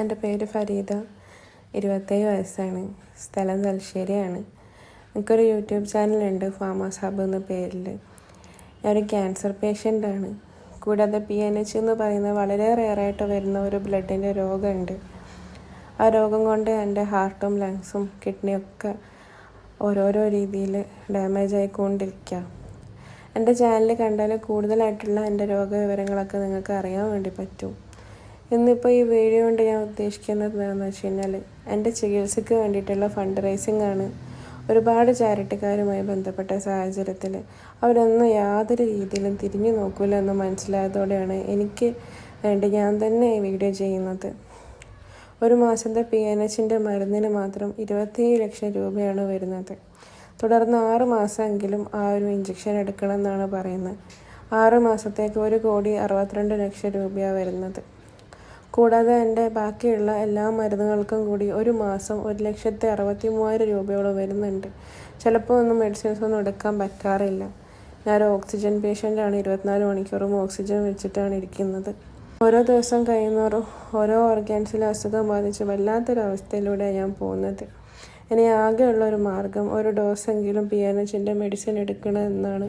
എൻ്റെ പേര് ഫരീദ, 27 വയസ്സാണ്. സ്ഥലം തലശ്ശേരിയാണ്. എനിക്കൊരു യൂട്യൂബ് ചാനലുണ്ട്, ഫാമേഴ്സ് ഹബ് എന്ന പേരിൽ. ഞാനൊരു ക്യാൻസർ പേഷ്യൻ്റാണ്. കൂടാതെ PNH എന്ന് പറയുന്ന വളരെ റെയറായിട്ട് വരുന്ന ഒരു ബ്ലഡിൻ്റെ രോഗമുണ്ട്. ആ രോഗം കൊണ്ട് എൻ്റെ ഹാർട്ടും ലങ്സും കിഡ്നിയൊക്കെ ഓരോരോ രീതിയിൽ ഡാമേജ് ആയിക്കൊണ്ടിരിക്കുക. എൻ്റെ ചാനൽ കണ്ടാൽ കൂടുതലായിട്ടുള്ള എൻ്റെ രോഗവിവരങ്ങളൊക്കെ നിങ്ങൾക്ക് അറിയാൻ വേണ്ടി പറ്റും. ഇന്നിപ്പോൾ ഈ വീഡിയോ കൊണ്ട് ഞാൻ ഉദ്ദേശിക്കുന്നത് എന്താണെന്ന് വെച്ച് കഴിഞ്ഞാൽ, എൻ്റെ ചികിത്സയ്ക്ക് വേണ്ടിയിട്ടുള്ള ഫണ്ട് റൈസിംഗ് ആണ്. ഒരുപാട് ചാരിറ്റിക്കാരുമായി ബന്ധപ്പെട്ട സാഹചര്യത്തിൽ അവരൊന്നും യാതൊരു രീതിയിലും തിരിഞ്ഞു നോക്കില്ല എന്ന് മനസ്സിലായതോടെയാണ് എനിക്ക് വേണ്ടി ഞാൻ തന്നെ ഈ വീഡിയോ ചെയ്യുന്നത്. ഒരു മാസത്തെ PNHൻ്റെ മരുന്നിന് മാത്രം 27 ലക്ഷം രൂപയാണ് വരുന്നത്. തുടർന്ന് 6 മാസമെങ്കിലും ആ ഒരു ഇഞ്ചക്ഷൻ എടുക്കണമെന്നാണ് പറയുന്നത്. 6 മാസത്തേക്ക് 1,62 ലക്ഷം രൂപയാണ് വരുന്നത്. കൂടാതെ എൻ്റെ ബാക്കിയുള്ള എല്ലാ മരുന്നുകൾക്കും കൂടി ഒരു മാസം 1,63,000 രൂപയോളം വരുന്നുണ്ട്. ചിലപ്പോൾ ഒന്നും മെഡിസിൻസ് ഒന്നും എടുക്കാൻ പറ്റാറില്ല. ഞാനൊരു ഓക്സിജൻ പേഷ്യൻ്റാണ്. 24 മണിക്കൂറും ഓക്സിജൻ വെച്ചിട്ടാണ് ഇരിക്കുന്നത്. ഓരോ ദിവസം കഴിയുന്നവരും ഓരോ ഓർഗാൻസിലെ അസുഖം ബാധിച്ച് വല്ലാത്തൊരവസ്ഥയിലൂടെ ഞാൻ പോകുന്നത്. ഇനി ആകെയുള്ള ഒരു മാർഗം ഒരു ഡോസെങ്കിലും PNHൻ്റെ മെഡിസിൻ എടുക്കണമെന്നാണ്.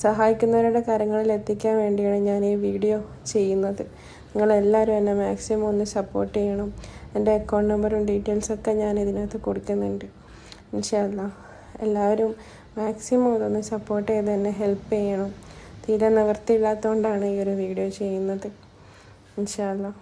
സഹായിക്കുന്നവരുടെ കരങ്ങളിൽ എത്തിക്കാൻ വേണ്ടിയാണ് ഞാൻ ഈ വീഡിയോ ചെയ്യുന്നത്. നിങ്ങളെല്ലാവരും എന്നെ മാക്സിമം ഒന്ന് സപ്പോർട്ട് ചെയ്യണം. എൻ്റെ അക്കൗണ്ട് നമ്പറും ഡീറ്റെയിൽസൊക്കെ ഞാൻ ഇതിനകത്ത് കൊടുക്കുന്നുണ്ട്. ഇൻഷാ അല്ലാഹ് എല്ലാവരും മാക്സിമം അതൊന്ന് സപ്പോർട്ട് ചെയ്ത് എന്നെ ഹെൽപ്പ് ചെയ്യണം. തീരെ നിവൃത്തിയില്ലാത്തതുകൊണ്ടാണ് ഈ ഒരു വീഡിയോ ചെയ്യുന്നത്. ഇൻഷാ അല്ലാഹ്.